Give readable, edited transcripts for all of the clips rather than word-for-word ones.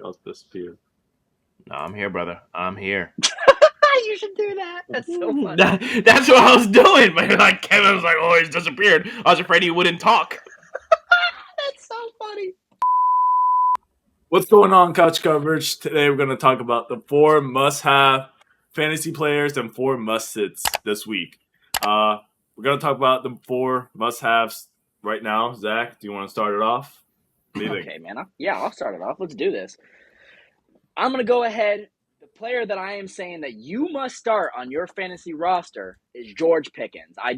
Y'all disappeared. No, I'm here, brother. I'm here. You should do that. That's so funny. That's what I was doing. But like Kevin was like, "Oh, he's disappeared." I was afraid he wouldn't talk. That's so funny. What's going on, Couch Coverage? Today we're going to talk about the 4 must-have fantasy players and 4 must-sits this week. We're going to talk about the 4 must-haves right now. Zach, do you want to start it off? Okay, man. I'll start it off. Let's do this. I'm going to go ahead. The player that I am saying that you must start on your fantasy roster is George Pickens. I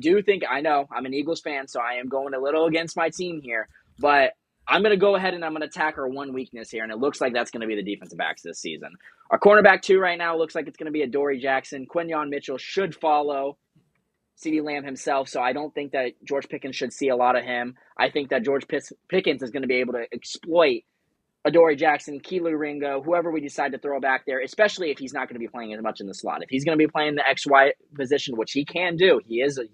know I'm an Eagles fan, so I am going a little against my team here, but I'm going to go ahead and I'm going to attack our one weakness here, and it looks like that's going to be the defensive backs this season. Our cornerback 2 right now looks like it's going to be a Dory Jackson. Quinyon Mitchell should follow CeeDee Lamb himself, so I don't think that George Pickens should see a lot of him. I think that George Pickens is going to be able to exploit Adoree Jackson, Keelu Ringo, whoever we decide to throw back there, especially if he's not going to be playing as much in the slot. If he's going to be playing the XY position, which he can do, he is a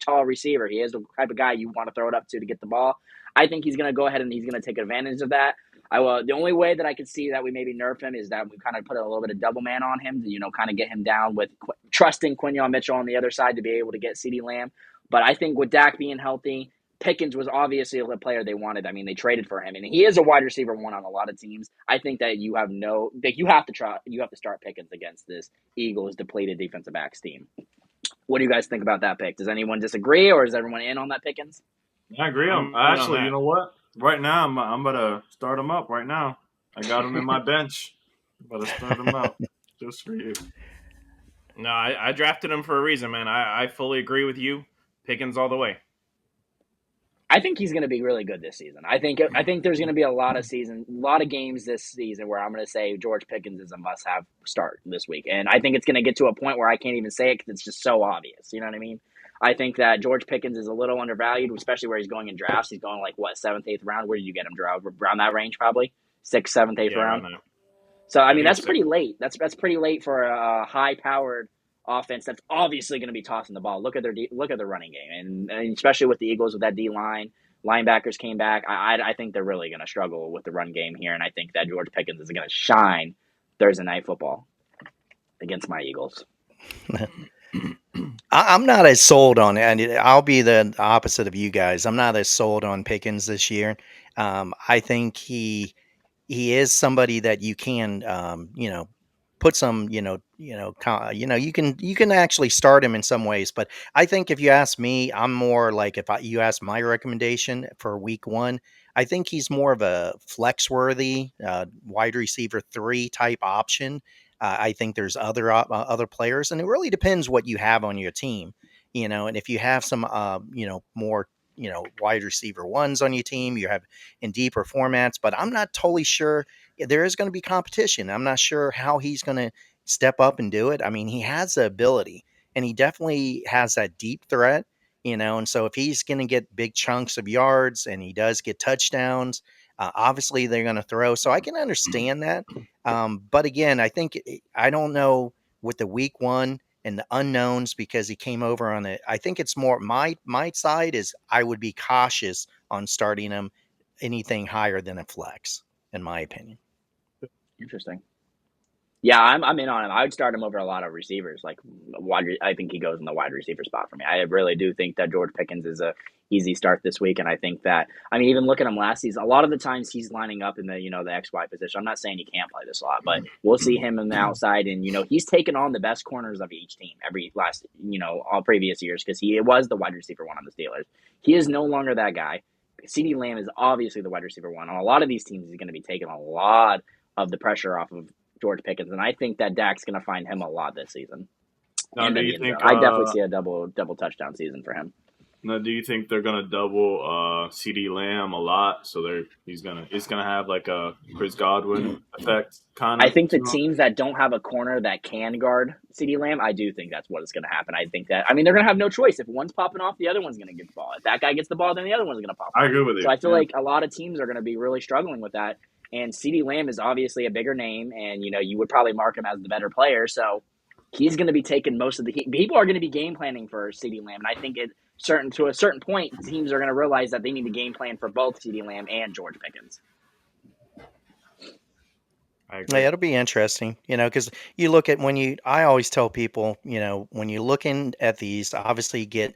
tall receiver. He is the type of guy you want to throw it up to get the ball. I think he's going to go ahead and he's going to take advantage of that. The only way that I could see that we maybe nerf him is that we kind of put a little bit of double man on him to, kind of get him down with trusting Quinyon Mitchell on the other side to be able to get CeeDee Lamb. But I think with Dak being healthy, Pickens was obviously the player they wanted. I mean, they traded for him, and he is a wide receiver 1 on a lot of teams. I think that you have to start Pickens against this Eagles depleted defensive backs team. What do you guys think about that pick? Does anyone disagree, or is everyone in on that Pickens? I agree. Actually, you know what? Right now, I'm about to start him up right now. I got him in my bench. I'm about to start him up just for you. No, I drafted him for a reason, man. I fully agree with you. Pickens all the way. I think he's going to be really good this season. I think there's going to be a lot of games this season where I'm going to say George Pickens is a must-have start this week, and I think it's going to get to a point where I can't even say it because it's just so obvious. You know what I mean? I think that George Pickens is a little undervalued, especially where he's going in drafts. He's going like 7th, 8th round. Where did you get him? Around that range, probably 6th, 7th, 8th round. So I mean, that's pretty late. That's pretty late for a high-powered offense that's obviously going to be tossing the ball. Look at their running game, and especially with the Eagles with that D line, linebackers came back. I think they're really going to struggle with the run game here, and I think that George Pickens is going to shine Thursday Night Football against my Eagles. I'm not as sold on it, and I'll be the opposite of you guys. I'm not as sold on Pickens this year. I think he is somebody that you can, put some, you can actually start him in some ways. But I think if you ask me, I'm more like you ask my recommendation for week 1, I think he's more of a flex worthy wide receiver 3 type option. I think there's other players, and it really depends what you have on your team, and if you have some, more, wide receiver 1s on your team, you have in deeper formats, but I'm not totally sure. There is going to be competition. I'm not sure how he's going to step up and do it. I mean, he has the ability, and he definitely has that deep threat, and so if he's going to get big chunks of yards and he does get touchdowns, obviously they're going to throw. So I can understand that. But again, I don't know with the week 1 and the unknowns because he came over on it. I think it's more my side is I would be cautious on starting him anything higher than a flex, in my opinion. Interesting. Yeah, I'm in on him. I would start him over a lot of receivers. I think he goes in the wide receiver spot for me. I really do think that George Pickens is a easy start this week, and I think that even look at him last season. A lot of the times he's lining up in the the XY position. I'm not saying he can't play this a lot, but we'll see him in the outside, and he's taken on the best corners of each team all previous years because he was the wide receiver 1 on the Steelers. He is no longer that guy. CeeDee Lamb is obviously the wide receiver 1 on a lot of these teams. He's going to be taking a lot of the pressure off of George Pickens, and I think that Dak's going to find him a lot this season. Now, I definitely see a double touchdown season for him. Now, do you think they're going to double CeeDee Lamb a lot? So he's gonna have like a Chris Godwin effect kind of. I think the teams that don't have a corner that can guard CeeDee Lamb, I do think that's what is going to happen. I think that they're going to have no choice. If one's popping off, the other one's going to get the ball. If that guy gets the ball, then the other one's going to pop off. I agree with you. So I feel like a lot of teams are going to be really struggling with that. And CeeDee Lamb is obviously a bigger name, and you would probably mark him as the better player. So he's going to be taking most of the heat. People are going to be game planning for CeeDee Lamb, and I think to a certain point, teams are going to realize that they need to game plan for both CeeDee Lamb and George Pickens. I Yeah, agree. it'll be interesting, because you look at I always tell people, when you're looking at these, obviously get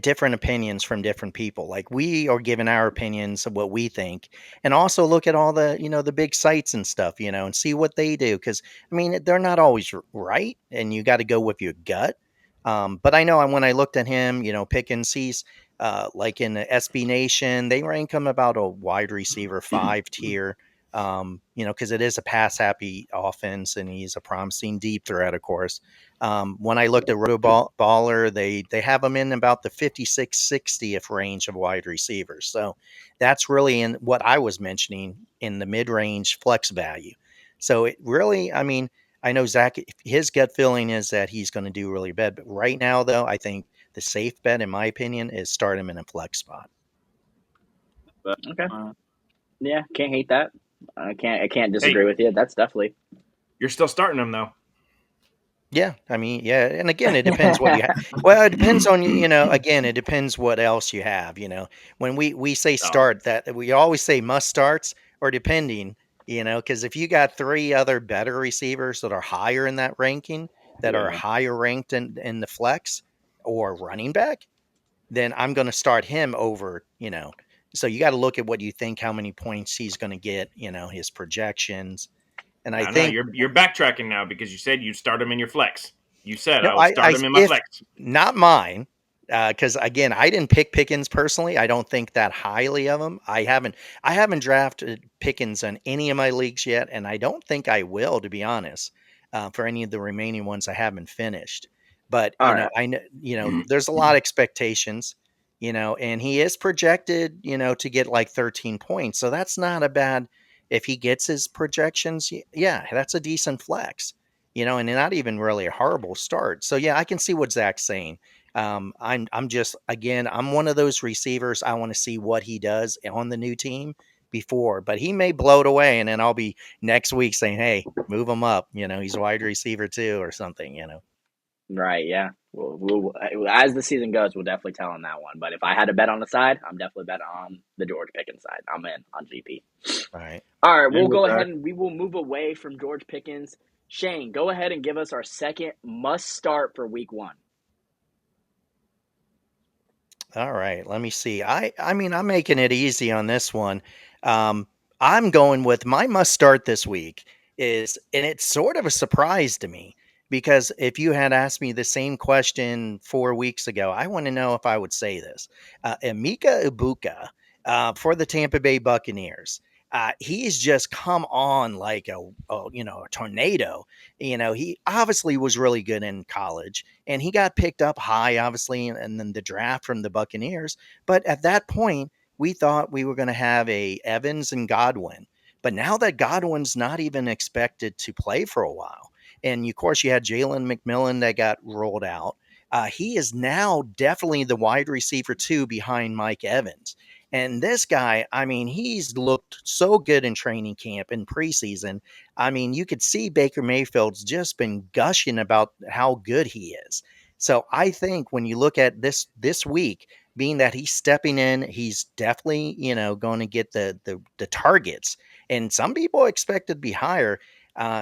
different opinions from different people. Like we are giving our opinions of what we think, and also look at all the, the big sites and stuff, and see what they do. Because I mean, they're not always right, and you got to go with your gut. But I know when I looked at him, Pickens, he's like in the SB Nation, they rank him about a wide receiver 5 tier, because it is a pass happy offense and he's a promising deep threat, of course. When I looked at Baller, they have him in about the 56, 60th range of wide receivers. So that's really in what I was mentioning in the mid range flex value. So it really, I mean, I know Zach, his gut feeling is that he's going to do really bad. But right now, though, I think the safe bet, in my opinion, is start him in a flex spot. But, Okay. Yeah, can't hate that. I can't disagree Hey, with you. That's definitely. you're still starting them though. Yeah, I mean, yeah, and again, it depends what you have. Well, it depends on again, it depends what else you have. When we say oh, start, that we always say must starts or depending. Because if you got three other better receivers that are higher in that ranking, that are yeah. higher ranked in the flex or running back, then I'm going to start him over. So you got to look at what you think, how many points he's going to get. His projections, and I No, think. you're backtracking now because you said you'd start them in your flex. You said No, I would start them in my if flex. not mine, because again, I didn't pick Pickens personally. I don't think that highly of him. I haven't drafted Pickens on any of my leagues yet, and I don't think I will, to be honest. For any of the remaining ones, I haven't finished. But All right. I know, there's a lot of expectations, and he is projected, to get like 13 points. So that's not a bad. If he gets his projections, yeah, that's a decent flex, and not even really a horrible start. So yeah, I can see what Zach's saying. I'm just again, I'm one of those receivers. I want to see what he does on the new team before, but he may blow it away, and then I'll be next week saying, "Hey, move him up." He's a wide receiver too, or something. Right. Yeah. As the season goes, we'll definitely tell on that one. But if I had to bet on the side, I'm definitely betting on the George Pickens side. I'm in on GP. All right. All right. And We'll with go that, ahead and we will move away from George Pickens. Shane, go ahead and give us our second must start for week one. All right, let me see. I mean, I'm making it easy on this one. Um, I'm going with my must start this week is, and it's sort of a surprise to me because if you had asked me the same question 4 weeks ago, I want to know if I would say this. Emeka Ibuka for the Tampa Bay Buccaneers. He's just come on like a tornado. He obviously was really good in college and he got picked up high, obviously, and then the draft from the Buccaneers. But at that point, we thought we were going to have a Evans and Godwin. But now that Godwin's not even expected to play for a while, and of course you had Jalen McMillan that got rolled out, he is now definitely the wide receiver 2 behind Mike Evans. And this guy, I mean, he's looked so good in training camp and preseason. I mean, you could see Baker Mayfield's just been gushing about how good he is. So I think when you look at this week, being that he's stepping in, he's definitely going to get the targets, and some people expect it to be higher.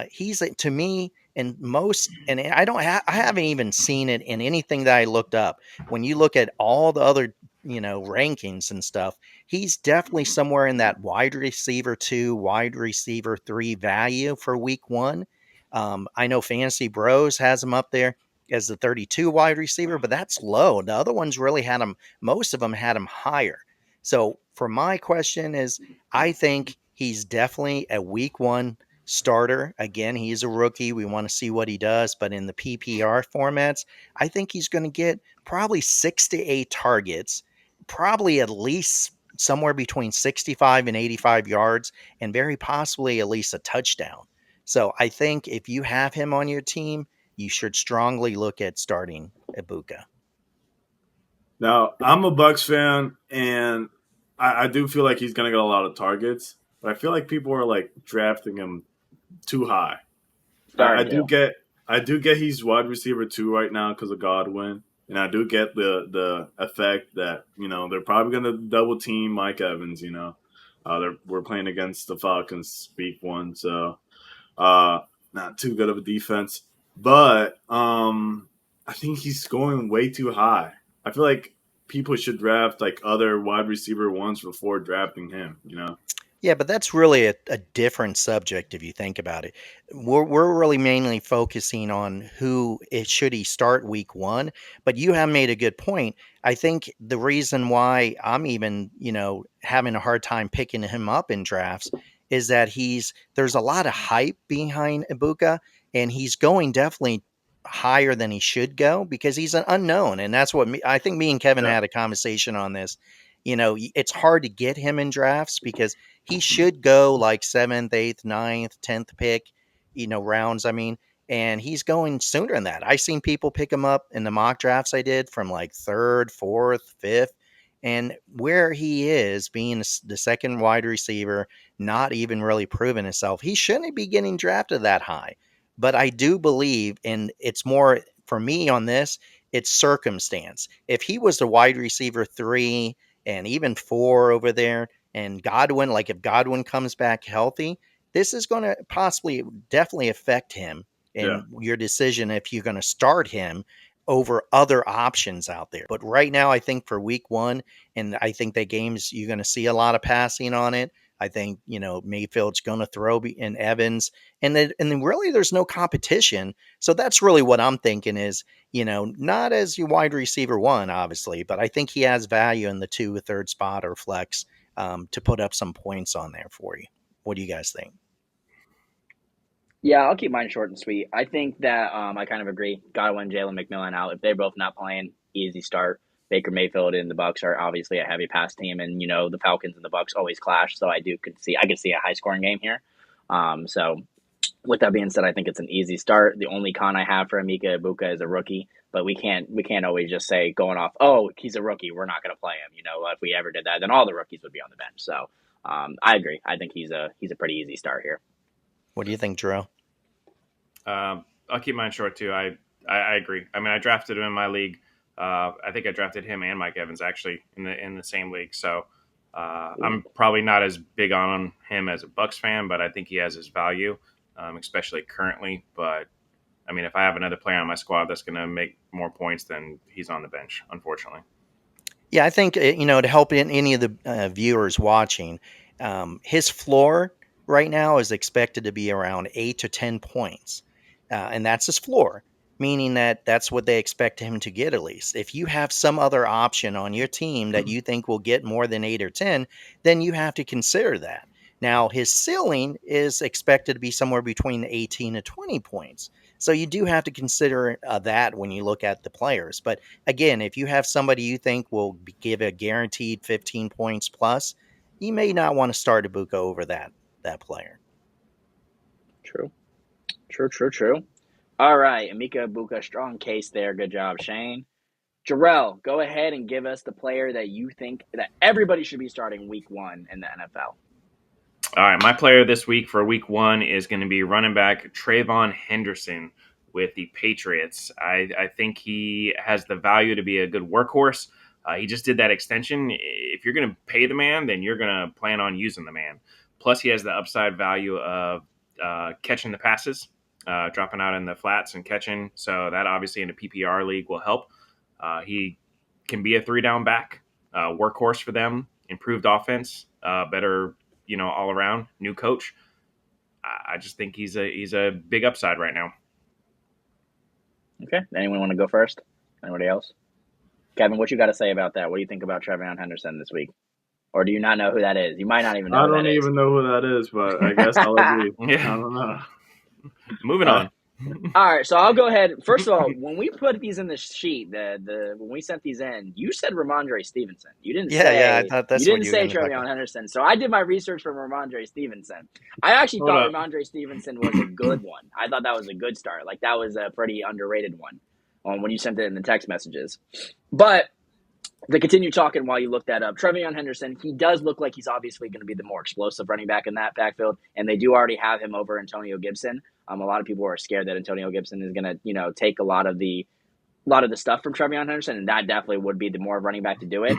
He's to me and most, and I haven't even seen it in anything that I looked up. When you look at all the other rankings and stuff, he's definitely somewhere in that wide receiver 2, wide receiver 3 value for week one. I know Fantasy Bros has him up there as the 32 wide receiver, but that's low. The other ones really had him, most of them had him higher. So for my question is, I think he's definitely a week one starter. Again, he's a rookie. We want to see what he does, but in the PPR formats, I think he's going to get probably 6 to 8 targets, probably at least somewhere between 65 and 85 yards, and very possibly at least a touchdown. So I think if you have him on your team, you should strongly look at starting Ibuka. now I'm a Bucks fan, and I do feel like he's going to get a lot of targets. But I feel like people are like drafting him too high. I, I Starting do to. get I do get he's wide receiver 2 right now because of Godwin, and I do get the effect that they're probably going to double team Mike Evans. We're playing against the Falcons week one, so Not too good of a defense, but I think he's going way too high. I feel like people should draft like other wide receiver ones before drafting him. Yeah, but that's really a different subject if you think about it. We're really mainly focusing on who it should he start week one. But you have made a good point. I think the reason why I'm even, having a hard time picking him up in drafts is that there's a lot of hype behind Ibuka, and he's going definitely higher than he should go because he's an unknown. And that's what I think me and Kevin Yeah. had a conversation on this. It's hard to get him in drafts because he should go like 7th, 8th, 9th, 10th pick, rounds. I mean, and he's going sooner than that. I seen people pick him up in the mock drafts I did from like 3rd, 4th, 5th. And where he is being the second wide receiver, not even really proving himself, he shouldn't be getting drafted that high. But I do believe, and it's more for me on this, it's circumstance. If he was the wide receiver 3 and even 4 over there, and Godwin, like if Godwin comes back healthy, this is going to possibly definitely affect him Yeah. in your decision if you're going to start him over other options out there. But right now, I think for week one, and I think that games you're going to see a lot of passing on it. I think, Mayfield's going to throw in Evans, and then really there's no competition. So that's really what I'm thinking is, not as your wide receiver one, obviously, but I think he has value in the 2 or 3rd spot or flex to put up some points on there for you. What do you guys think? Yeah, I'll keep mine short and sweet. I think that I kind of agree. Godwin, Jalen McMillan out. If they're both not playing, easy start. Baker Mayfield and the Bucks are obviously a heavy pass team, and the Falcons and the Bucks always clash. So I could see a high scoring game here. So with that being said, I think it's an easy start. The only con I have for Emeka Ibuka is a rookie, but we can't always just say going off, oh, he's a rookie, we're not going to play him. If we ever did that, then all the rookies would be on the bench. So I agree. I think he's a pretty easy start here. What do you think, Drew? I'll keep mine short too. I agree. I mean, I drafted him in my league. I think I drafted him and Mike Evans actually in the same league. So I'm probably not as big on him as a Bucks fan, but I think he has his value, especially currently. But I mean, if I have another player on my squad that's going to make more points, then he's on the bench, unfortunately. Yeah, I think, to help any of the viewers watching, his floor right now is expected to be around 8 to 10 points. And that's his floor, meaning that that's what they expect him to get at least. If you have some other option on your team that you think will get more than 8 or 10, then you have to consider that. Now, his ceiling is expected to be somewhere between 18 to 20 points. So you do have to consider that when you look at the players. But again, if you have somebody you think will give a guaranteed 15 points plus, you may not want to start Ibuka over that player. True. All right, Emeka Ibuka, strong case there. Good job, Shane. Jarrell, go ahead and give us the player that you think that everybody should be starting week one in the NFL. All right, my player this week for week one is going to be running back Trayvon Henderson with the Patriots. I think he has the value to be a good workhorse. He just did that extension. If you're going to pay the man, then you're going to plan on using the man. Plus, he has the upside value of catching the passes, dropping out in the flats and catching. So that obviously in a PPR league will help. He can be a 3-down back, workhorse for them, improved offense, better, all around, new coach. I just think he's a big upside right now. Okay. Anyone want to go first? Anybody else? Kevin, what you got to say about that? What do you think about Trayvon Henderson this week? Or do you not know who that is? You might not even know I who that don't is. even know who that is, but I guess I'll agree. Yeah. I don't know. Moving on. All right, so I'll go ahead. First of all, when we put these in the sheet, when we sent these in, you said Ramondre Stevenson. You didn't say I thought that's you what didn't you were say going to talk Trayvon about. Henderson. So I did my research for Ramondre Stevenson. I actually Hold thought up. Ramondre Stevenson was a good one. I thought that was a good start. Like that was a pretty underrated one when you sent it in the text messages. But to continue talking while you look that up, Trayvon Henderson, he does look like he's obviously going to be the more explosive running back in that backfield, and they do already have him over Antonio Gibson. A lot of people are scared that Antonio Gibson is going to, take a lot of the stuff from Trayvon Henderson, and that definitely would be the more running back to do it.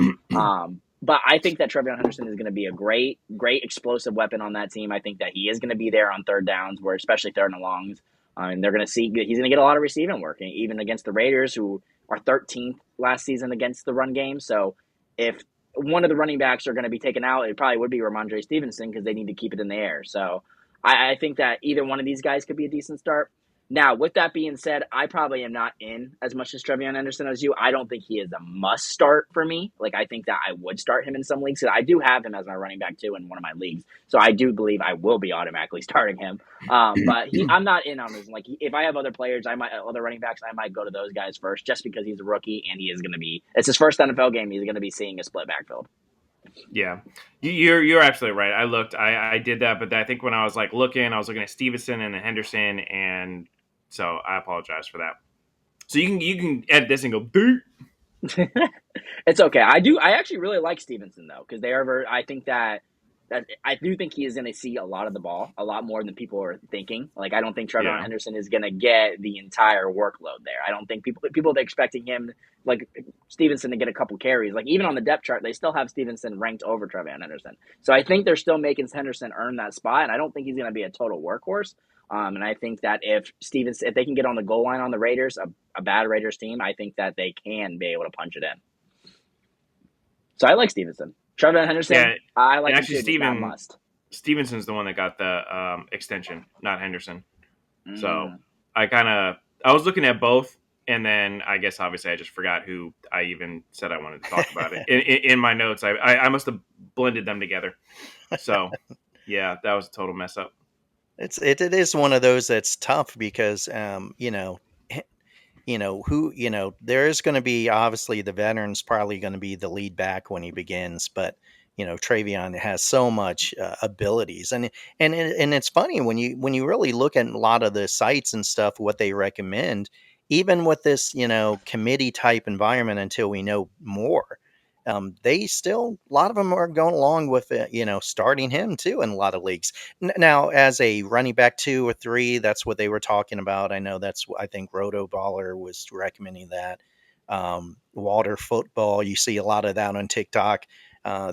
But I think that Trevion Henderson is going to be a great explosive weapon on that team. I think that he is going to be there on third downs, where especially third and longs. And they're going to see he's going to get a lot of receiving work, even against the Raiders, who are 13th last season against the run game. So if one of the running backs are going to be taken out, it probably would be Ramondre Stevenson because they need to keep it in the air. So I think that either one of these guys could be a decent start. Now, with that being said, I probably am not in as much as Trevion Henderson as you. I don't think he is a must start for me. Like, I think that I would start him in some leagues. I do have him as my running back, too, in one of my leagues. So I do believe I will be automatically starting him. But I'm not in on this. Like, if I have other players, other running backs, I might go to those guys first just because he's a rookie and he is going to be – it's his first NFL game. He's going to be seeing a split backfield. Yeah, you're absolutely right. I looked, I did that, but I think when I was looking, I was looking at Stevenson and then Henderson, and so I apologize for that. So you can edit this and go boot. It's okay. I actually really like Stevenson though, because I think that I do think he is going to see a lot of the ball, a lot more than people are thinking. Like, I don't think Trevor Henderson is going to get the entire workload there. I don't think people are expecting him, like Stevenson, to get a couple carries. Like, even on the depth chart, they still have Stevenson ranked over Trevor Henderson. So I think they're still making Henderson earn that spot, and I don't think he's going to be a total workhorse. And I think that if they can get on the goal line on the Raiders, a bad Raiders team, I think that they can be able to punch it in. So I like Stevenson. Trevor Henderson, I like actually must. Stevenson's the one that got the extension, not Henderson. So I was looking at both, and then I guess obviously I just forgot who I even said I wanted to talk about it. In my notes, I must have blended them together. So yeah, that was a total mess up. It is one of those that's tough because there is going to be, obviously, the veteran's probably going to be the lead back when he begins, but Trevion has so much abilities, and it's funny when you really look at a lot of the sites and stuff, what they recommend, even with this committee type environment until we know more. They still, a lot of them are going along with starting him too in a lot of leagues. Now, as a running back 2 or 3, that's what they were talking about. I think Roto Baller was recommending that. Walter Football, you see a lot of that on TikTok.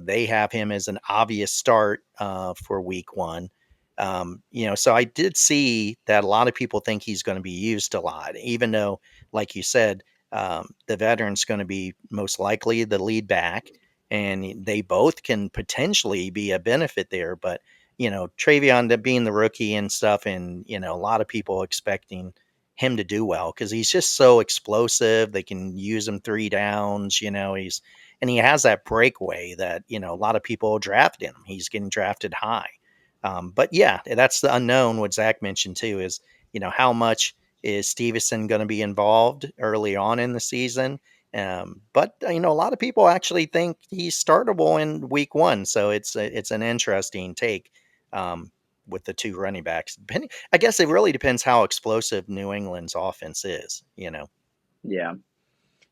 They have him as an obvious start for week 1. So I did see that a lot of people think he's going to be used a lot, even though, like you said, the veteran's going to be most likely the lead back, and they both can potentially be a benefit there. But Trevion being the rookie and stuff, and a lot of people expecting him to do well because he's just so explosive. They can use him 3 downs. He has that breakaway that a lot of people drafted him. He's getting drafted high. But yeah, that's the unknown. What Zach mentioned too is how much is Stevenson going to be involved early on in the season? But a lot of people actually think he's startable in week 1, so it's an interesting take with the 2 running backs. I guess it really depends how explosive New England's offense is.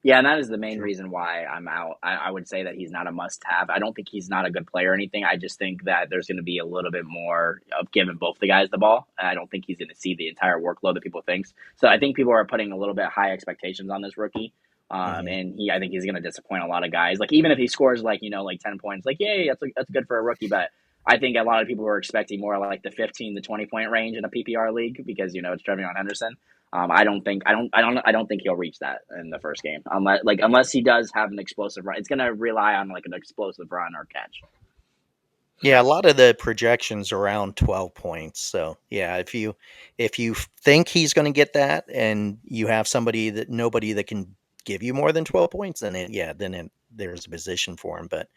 Yeah, and that is the main reason why I'm out. I would say that he's not a must-have. I don't think he's not a good player or anything. I just think that there's going to be a little bit more of giving both the guys the ball. And I don't think he's going to see the entire workload that people think. So I think people are putting a little bit high expectations on this rookie. And I think he's going to disappoint a lot of guys. Like, even if he scores like 10 points, like, yay, that's good for a rookie. But I think a lot of people were expecting more like the 15 to 20 point range in a PPR league because it's Trevion Henderson. I don't think he'll reach that in the first game unless he does have an explosive run. It's going to rely on like an explosive run or catch. Yeah, a lot of the projections around 12 points. So yeah, if you think he's going to get that, and you have nobody that can give you more than 12 points, then there's a position for him. But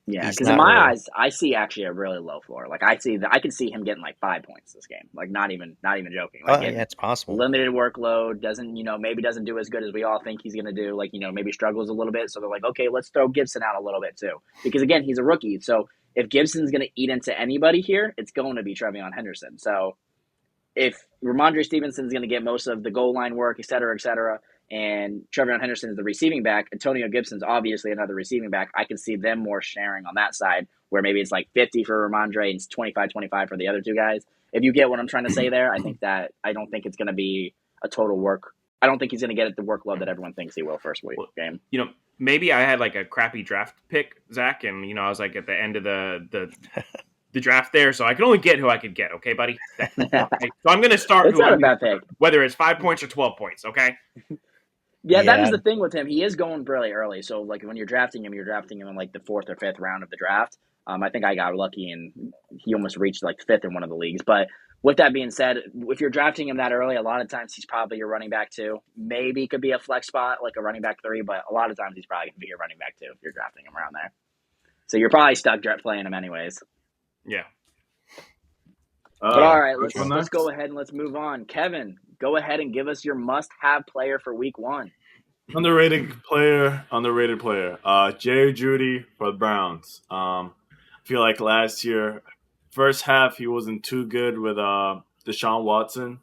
yeah, because in my eyes, I see actually a really low floor. Like, I can see him getting like 5 points this game. Like, not even joking. Like, yeah, it's possible. Limited workload, maybe doesn't do as good as we all think he's going to do. Like, maybe struggles a little bit. So they're like, okay, let's throw Gibson out a little bit too, because again, he's a rookie. So if Gibson's going to eat into anybody here, it's going to be Trevion Henderson. So if Ramondre Stevenson's going to get most of the goal line work, et cetera, and Trevion Henderson is the receiving back, Antonio Gibson's obviously another receiving back, I can see them more sharing on that side, where maybe it's like 50 for Ramondre and it's 25-25 for the other 2 guys. If you get what I'm trying to say there, I don't think it's going to be a total work. I don't think he's going to get the workload that everyone thinks he will first week game. maybe I had like a crappy draft pick, Zach, and I was like at the end of the draft there, so I could only get who I could get. Okay, buddy. Okay? So I'm gonna start It's who not I'm a gonna bad pick. start, whether it's 5 points or 12 points. Okay. Yeah, that is Yeah, the thing with him. He is going really early. So, like, when you're drafting him in, like, the fourth or fifth round of the draft. I think I got lucky, and he almost reached, like, fifth in one of the leagues. But with that being said, if you're drafting him that early, a lot of times he's probably your running back two. Maybe could be a flex spot, like a running back three, but a lot of times he's probably going to be your running back two if you're drafting him around there. So you're probably stuck playing him anyways. Yeah. But all right, which one let's next? go ahead and let's move on. Kevin, go ahead and give us your must-have player for week one. Underrated player. Jerry Jeudy for the Browns. I feel like last year, first half he wasn't too good with Deshaun Watson,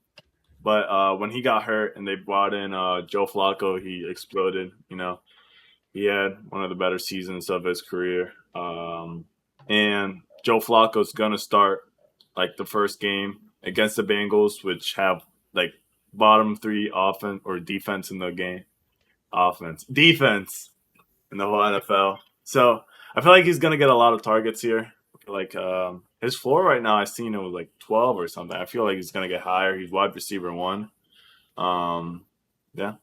but when he got hurt and they brought in Joe Flacco, he exploded. He had one of the better seasons of his career. And Joe Flacco's gonna start like the first game against the Bengals, which have like bottom three offense or defense in the game. Defense in the whole NFL. So I feel like he's gonna get a lot of targets here. I feel like his floor right now, I've seen it was like 12 or something. I feel like he's gonna get higher. He's wide receiver 1. Yeah.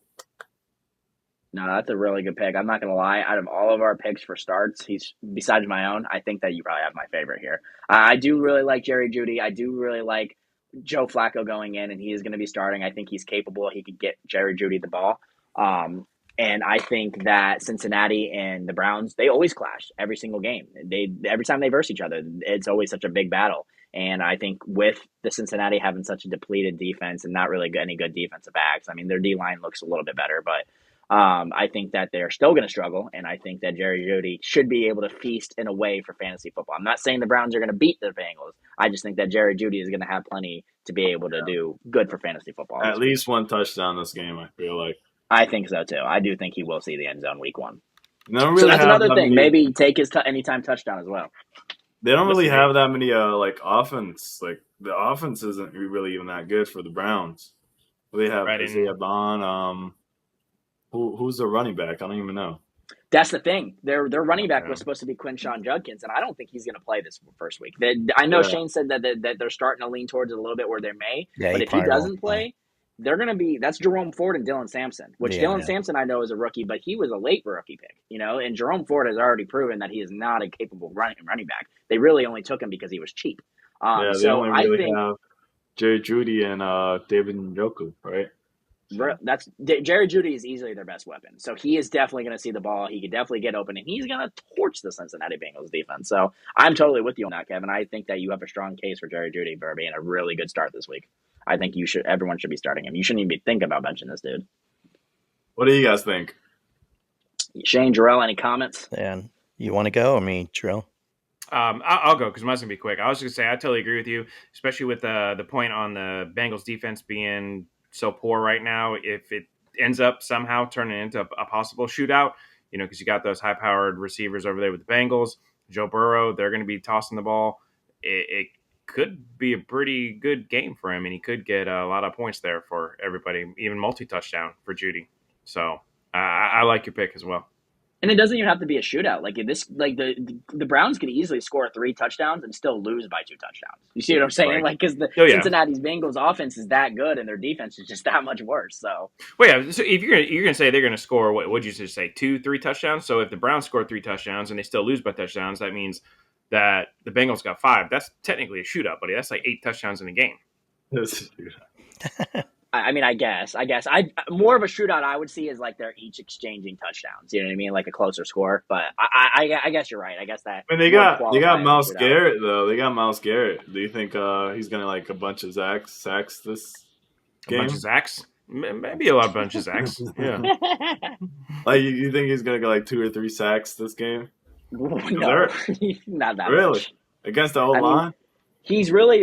No, that's a really good pick. I'm not gonna lie. Out of all of our picks for starts, he's besides my own. I think that you probably have my favorite here. I do really like Jerry Jeudy. I do really like Joe Flacco going in, and he is going to be starting. I think he's capable. He could get Jerry Jeudy the ball. And I think that Cincinnati and the Browns, they always clash every single game. Every time they verse each other, it's always such a big battle. And I think with the Cincinnati having such a depleted defense and not really any good defensive backs, I mean, their D line looks a little bit better, but I think that they're still going to struggle, and I think that Jerry Jeudy should be able to feast in a way for fantasy football. I'm not saying the Browns are going to beat the Bengals. I just think that Jerry Jeudy is going to have plenty to be able to do good for fantasy football. At least one touchdown this game, I feel like. I think so too. I do think he will see the end zone week one. They don't really So that's have another that thing. many- Maybe take his anytime touchdown as well. They don't really Listen, have that many like offense. Like the offense isn't really even that good for the Browns. They have Right, Isaiah Bond. Who's the running back? I don't even know. That's the thing. Their running back was supposed to be Quinshawn Judkins, and I don't think he's going to play this first week. I know Shane said that they're starting to lean towards it a little bit where they may, but if he doesn't play, they're going to be – that's Jerome Ford and Dylan Sampson, which Dylan Sampson I know is a rookie, but he was a late rookie pick, and Jerome Ford has already proven that he is not a capable running back. They really only took him because he was cheap. They only really have Jerry Jeudy and David Njoku, right? That's Jerry Jeudy is easily their best weapon. So he is definitely going to see the ball. He could definitely get open, and he's going to torch the Cincinnati Bengals defense. So I'm totally with you on that, Kevin. I think that you have a strong case for Jerry Jeudy for being a really good start this week. I think everyone should be starting him. You shouldn't even be thinking about benching this dude. What do you guys think? Shane, Jarrell, any comments? And you want to go? I mean, Jarrell? I'll go because mine's going to be quick. I was just going to say I totally agree with you, especially with the point on the Bengals defense being so poor right now. If it ends up somehow turning into a possible shootout, because you got those high-powered receivers over there with the Bengals, Joe Burrow, they're going to be tossing the ball. It could be a pretty good game for him, and he could get a lot of points there for everybody, even multi-touchdown for Jeudy. So I like your pick as well. And it doesn't even have to be a shootout. Like the Browns could easily score 3 touchdowns and still lose by 2 touchdowns. You see what I'm saying? Right. Like because Cincinnati's Bengals offense is that good and their defense is just that much worse. So So if you're gonna say they're gonna score, what would you just say 2-3 touchdowns? So if the Browns score 3 touchdowns and they still lose by touchdowns, that means that the Bengals got 5. That's technically a shootout, buddy. That's like 8 touchdowns in a game. I mean, I guess more of a shootout I would see is like they're each exchanging touchdowns. You know what I mean? Like a closer score. But I guess you're right. I guess that. I mean, they got Myles Garrett though. They got Myles Garrett. Do you think he's gonna like a bunch of sacks this game? A bunch of sacks? Maybe a bunch of sacks. Yeah. Like you think he's gonna go like 2 or 3 sacks this game? No, not that really much. Against the whole line. He's really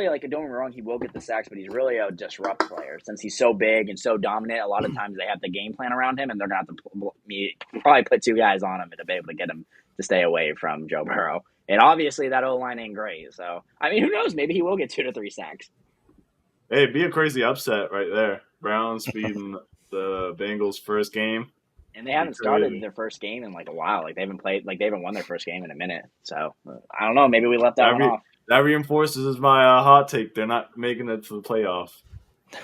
like, don't get me wrong, he will get the sacks, but he's really a disrupt player since he's so big and so dominant. A lot of times they have the game plan around him, and they're going to have to probably put 2 guys on him to be able to get him to stay away from Joe Burrow. And obviously that O-line ain't great. So, I mean, who knows? Maybe he will get 2 to 3 sacks. Hey, it'd be a crazy upset right there. Browns beating the Bengals first game. And they haven't started Crazy. their first game in like a while. Like they haven't played, like they haven't won their first game in a minute. So I don't know. Maybe we left that That one off. that reinforces my hot take. They're not making it to the playoff.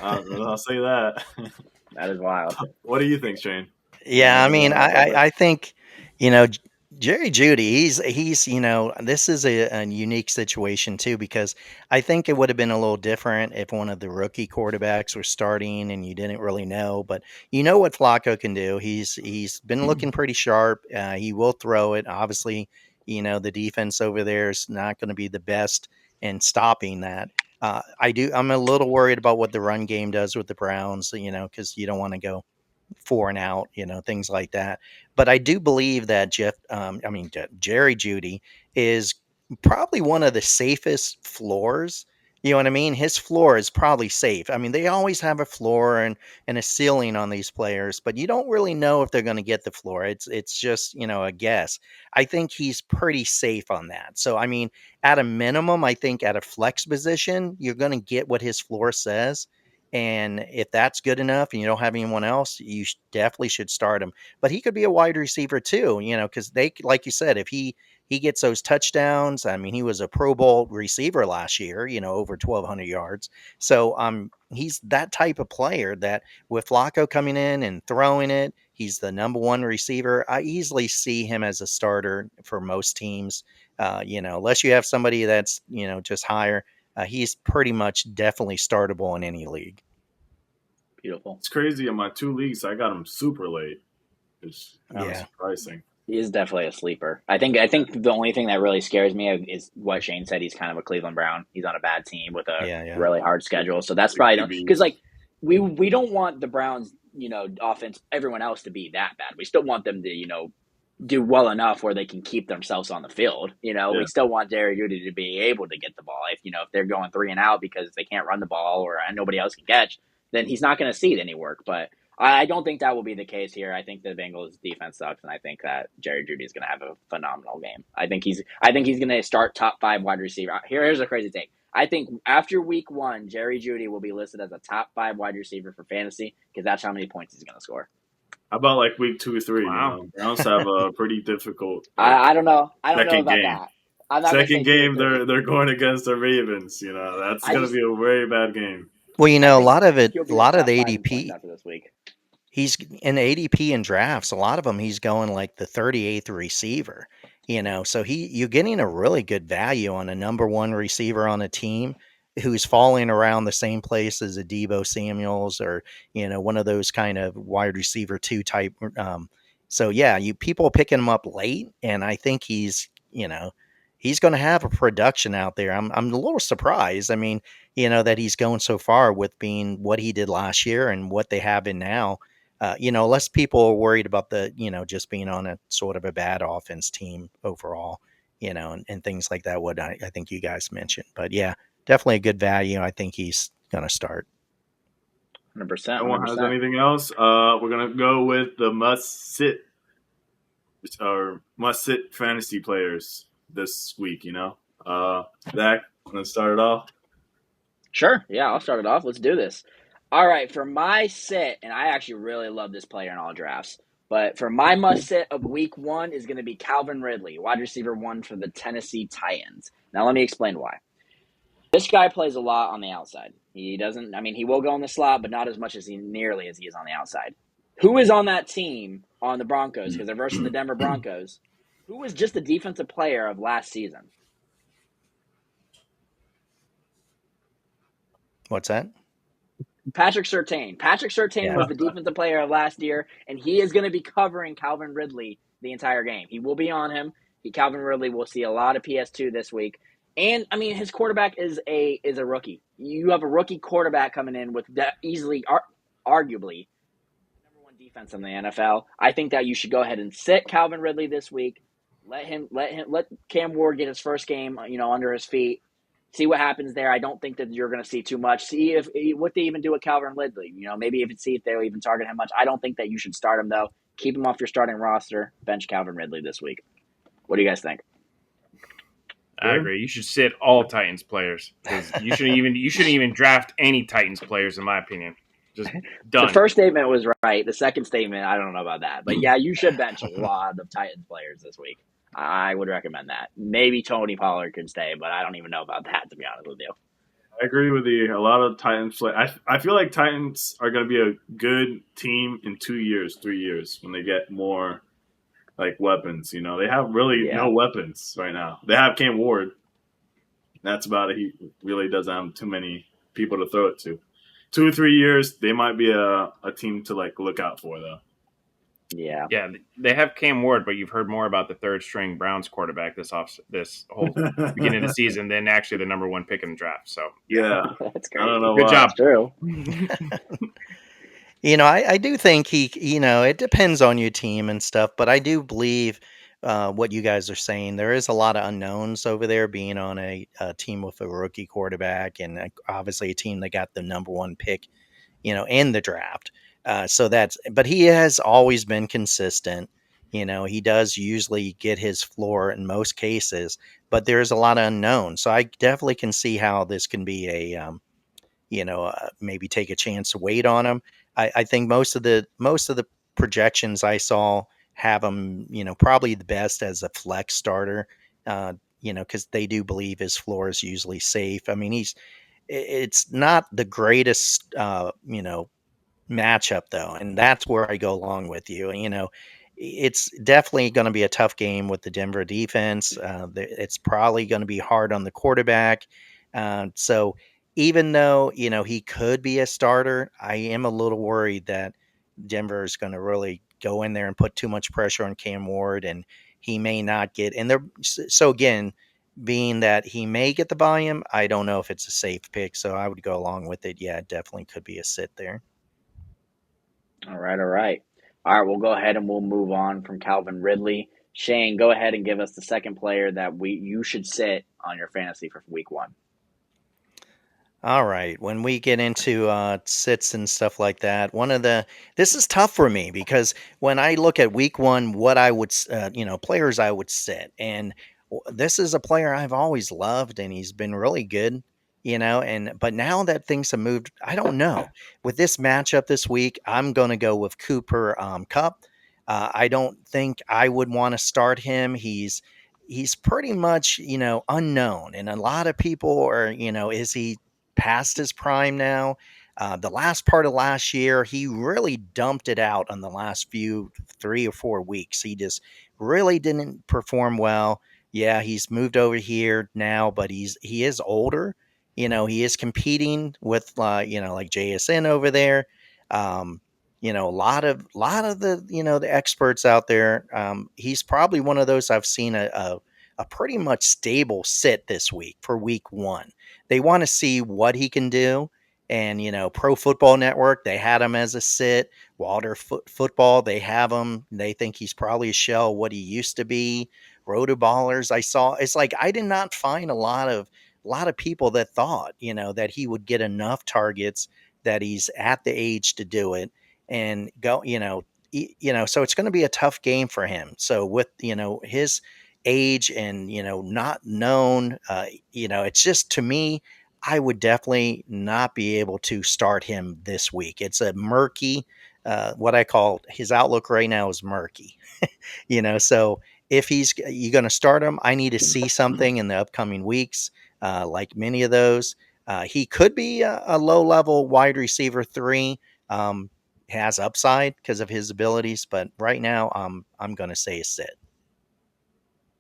I'll say that. That is wild. What do you think, Shane? Yeah, I mean, About that? I think, you know, Jerry Judy, this is a unique situation too, because I think it would have been a little different if one of the rookie quarterbacks was starting and you didn't really know. But you know what Flacco can do. He's been looking pretty sharp. He will throw it. Obviously, the defense over there is not going to be the best in stopping that. I'm a little worried about what the run game does with the Browns, because you don't want to go 4 and out, things like that. But I do believe that Jerry Judy is probably one of the safest floors. You know what I mean? His floor is probably safe. I mean, they always have a floor and a ceiling on these players, but you don't really know if they're going to get the floor. It's just, a guess. I think he's pretty safe on that. So I mean, at a minimum, I think at a flex position, you're going to get what his floor says. And if that's good enough and you don't have anyone else, you definitely should start him. But he could be a wide receiver too, because like you said, if he gets those touchdowns. I mean, he was a Pro Bowl receiver last year, over 1,200 yards. So he's that type of player that with Flacco coming in and throwing it, he's the number one receiver. I easily see him as a starter for most teams. Unless you have somebody that's just higher. He's pretty much definitely startable in any league. Beautiful. It's crazy. In my 2 leagues, I got him super late. It's kind of Yeah. surprising. He is definitely a sleeper. I think the only thing that really scares me is what Shane said. He's kind of a Cleveland Brown. He's on a bad team with a Yeah. really hard schedule. So that's The probably because QBs. like we don't want the Browns, offense, everyone else to be that bad. We still want them to, do well enough where they can keep themselves on the field. Yeah. We still want Jerry Judy to be able to get the ball. If they're going 3 and out because they can't run the ball or nobody else can catch, then he's not going to see any work. But I don't think that will be the case here. I think the Bengals defense sucks, and I think that Jerry Judy is going to have a phenomenal game. I think he's going to start top 5 wide receiver. Here's a crazy take. I think after week 1, Jerry Judy will be listed as a top 5 wide receiver for fantasy because that's how many points he's going to score. How about like week 2 or 3? Wow. Browns have a pretty difficult I don't know. I don't know second about game. that. I'm not going to say Second 2 or game, 3. they're going against the Ravens. That's I going to just be a very bad game. Well, I a think lot of it, he'll a be a lot of top the 5 in points ADP, after this week. he's in ADP and drafts. A lot of them, he's going like the 38th receiver. So you're getting a really good value on a number one receiver on a team who's falling around the same place as a Debo Samuels or one of those kind of wide receiver 2 type. So yeah, you people picking him up late, and I think he's going to have a production out there. I'm a little surprised. I mean, that he's going so far with being what he did last year and what they have in now. Less people are worried about just being on a sort of a bad offense team overall, and things like that. What I think you guys mentioned, but yeah, definitely a good value. I think he's going to start. 100%. No one has 100%. anything else. We're going to go with the must sit fantasy players this week. Zach, let's start it off. Sure. Yeah, I'll start it off. Let's do this. All right. For my sit, and I actually really love this player in all drafts, but for my must sit of week 1 is going to be Calvin Ridley, wide receiver 1 for the Tennessee Titans. Now, let me explain why. This guy plays a lot on the outside. He doesn't, I mean, he will go in the slot, but not as much as nearly as he is on the outside. Who is on that team on the Broncos? Because they're versus the Denver Broncos. Who was just the defensive player of last season? What's that? Patrick Surtain. Patrick Surtain Yeah. was the defensive player of last year, and he is going to be covering Calvin Ridley the entire game. He will be on him. Calvin Ridley will see a lot of PS2 this week. And I mean, his quarterback is a rookie. You have a rookie quarterback coming in with easily, arguably, number 1 defense in the NFL. I think that you should go ahead and sit Calvin Ridley this week. Let Cam Ward get his first game, under his feet. See what happens there. I don't think that you're going to see too much. See what they even do with Calvin Ridley. Maybe see if they'll even target him much. I don't think that you should start him though. Keep him off your starting roster. Bench Calvin Ridley this week. What do you guys think? I agree. You should sit all Titans players because you shouldn't even draft any Titans players, in my opinion. Just The done. first statement was right. The second statement, I don't know about that. But yeah, you should bench a lot of Titans players this week. I would recommend that. Maybe Tony Pollard could stay, but I don't even know about that, to be honest with you. I agree with you. A lot of Titans play. I feel like Titans are going to be a good team in 2 years, 3 years when they get more like weapons. You know, they have really Yeah. no weapons right now. They have Cam Ward. That's about it. He really doesn't have too many people to throw it to. 2 or 3 years, they might be a team to like look out for though. Yeah. Yeah, they have Cam Ward, but you've heard more about the third string Browns quarterback this whole beginning of the season than actually the number one pick in the draft. So Yeah, That's I don't crazy. know good why. job. It's true. I do think it depends on your team and stuff, but I do believe what you guys are saying. There is a lot of unknowns over there being on a team with a rookie quarterback and obviously a team that got the number one pick, in the draft. But he has always been consistent. He does usually get his floor in most cases, but there's a lot of unknowns. So I definitely can see how this can be maybe take a chance to wait on him. I think most of the projections I saw have him, probably the best as a flex starter. Because they do believe his floor is usually safe. I mean, it's not the greatest, matchup though, and that's where I go along with you. It's definitely going to be a tough game with the Denver defense. It's probably going to be hard on the quarterback. So even though he could be a starter, I am a little worried that Denver is going to really go in there and put too much pressure on Cam Ward, and he may not get. And there, so again, being that he may get the volume, I don't know if it's a safe pick. So I would go along with it. Yeah, it definitely could be a sit there. All right. All right. All right. We'll go ahead and we'll move on from Calvin Ridley. Shane, go ahead and give us the second player that you should sit on your fantasy for week one. All right. When we get into sits and stuff like that, this is tough for me because when I look at week one, what I would, players I would sit, and this is a player I've always loved, and he's been really good, but now that things have moved, I don't know. With this matchup this week, I'm going to go with Cooper Cup. I don't think I would want to start him. He's pretty much, unknown, and a lot of people are, is he past his prime now? The last part of last year, he really dumped it out on the last few 3 or 4 weeks. He just really didn't perform well. Yeah, he's moved over here now, but he is older. He is competing with like JSN over there. A lot of the the experts out there. He's probably one of those I've seen a pretty much stable sit this week for week one. They want to see what he can do. And, Pro Football Network, they had him as a sit. Walter Football, they have him. They think he's probably a shell of what he used to be. Rotoballers, I saw. It's like I did not find a lot of people that thought, that he would get enough targets, that he's at the age to do it and go, so it's going to be a tough game for him. So with, his age and not known, it's just, to me, I would definitely not be able to start him this week. It's a murky, what I call his outlook right now is murky. So if you're going to start him, I need to see something in the upcoming weeks. Like many of those, he could be a low level wide receiver 3. Has upside because of his abilities, but right now I'm going to say a sit.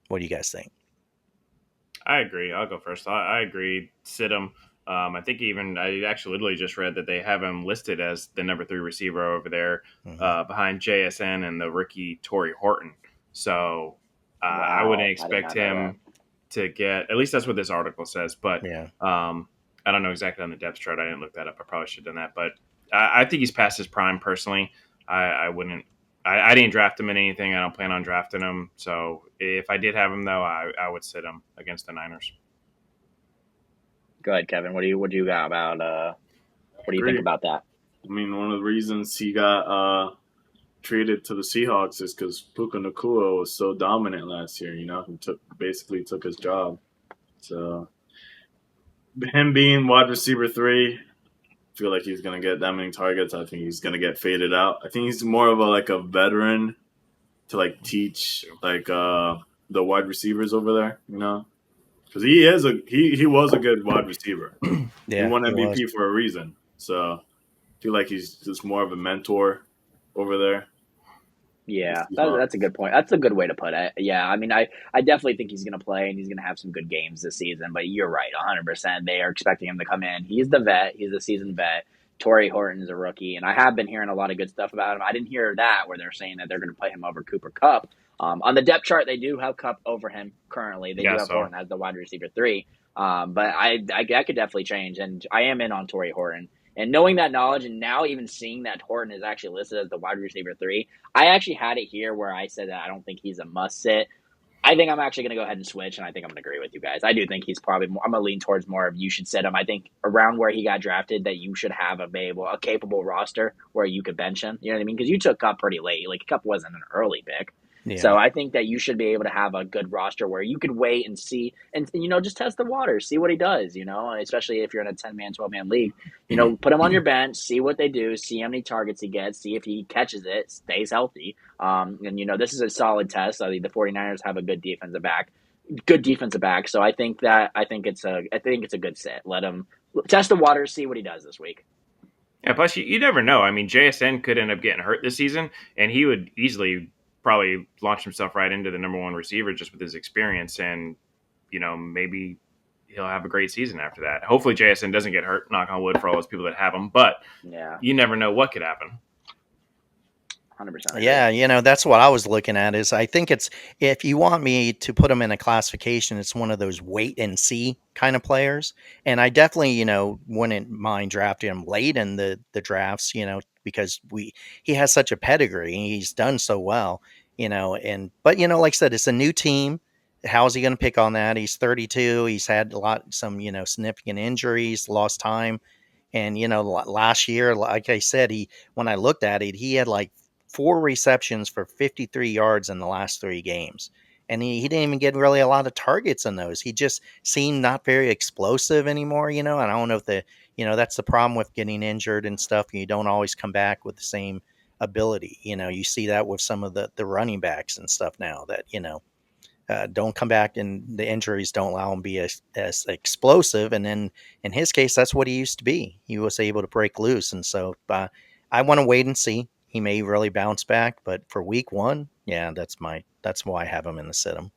What do you guys think? I agree. I'll go first. I agree. Sit him. I think I actually literally just read that they have him listed as the number 3 receiver over there, Mm-hmm. behind JSN and the rookie Torrey Horton. So I wouldn't Wow. I did expect not know that. him to get, at least that's what this article says. But Yeah. I don't know exactly on the depth chart. I didn't look that up. I probably should have done that. But I think he's past his prime personally. I wouldn't. I didn't draft him in anything. I don't plan on drafting him. So if I did have him, though, I would sit him against the Niners. Go ahead, Kevin. What do you got about what do you think Agree. about that? I mean, one of the reasons he got traded to the Seahawks is because Puka Nakua was so dominant last year. He basically took his job. So him being wide receiver 3, feel like he's going to get that many targets. I think he's going to get faded out. I think he's more of a veteran to teach the wide receivers over there, because he was a good wide receiver. He Yeah, won he was. MVP for a reason. So I feel like he's just more of a mentor over there. Yeah, that's a good point. That's a good way to put it. Yeah, I mean, I definitely think he's going to play and he's going to have some good games this season. But you're right, 100%. They are expecting him to come in. He's the vet. He's a seasoned vet. Torrey Horton's a rookie, and I have been hearing a lot of good stuff about him. I didn't hear that where they're saying that they're going to play him over Cooper Kupp. On the depth chart, they do have Kupp over him currently. They do have Horton as the wide receiver 3. But I could definitely change, and I am in on Torrey Horton. And knowing that knowledge, and now even seeing that Horton is actually listed as the wide receiver 3, I actually had it here where I said that I don't think he's a must sit. I think I'm actually going to go ahead and switch, and I think I'm going to agree with you guys. I do think he's probably more, I'm going to lean towards more of you should sit him. I think around where he got drafted that you should have a capable roster where you could bench him. You know what I mean? Because you took Kupp pretty late. Kupp wasn't an early pick. Yeah. So I think that you should be able to have a good roster where you could wait and see and just test the waters, see what he does, especially if you're in a 10-man, 12-man league. Put him on your bench, see what they do, see how many targets he gets, see if he catches it, stays healthy. This is a solid test. I think the 49ers have a good defensive back. So I think it's a good sit. Let him test the waters, see what he does this week. Yeah, plus you never know. I mean, JSN could end up getting hurt this season, and he would easily probably launch himself right into the number one receiver just with his experience, and maybe he'll have a great season after that. Hopefully JSN doesn't get hurt, knock on wood for all those people that have him, but yeah, you never know what could happen. 100%. Yeah, that's what I was looking at is I think it's, if you want me to put him in a classification, it's one of those wait and see kind of players. And I definitely, wouldn't mind drafting him late in the drafts, because he has such a pedigree. He's done so well, but like I said, it's a new team. How's he going to pick on that? He's 32. He's had some significant injuries, lost time. And, last year, like I said, when I looked at it, he had 4 receptions for 53 yards in the last 3 games. And he didn't even get really a lot of targets in those. He just seemed not very explosive anymore, and I don't know if that's the problem with getting injured and stuff. You don't always come back with the same ability. You see that with some of the running backs and stuff now that, don't come back, and the injuries don't allow him to be as explosive. And then in his case, that's what he used to be. He was able to break loose. And so I want to wait and see. He may really bounce back, but for week 1, yeah, that's why I have him in the sit-em.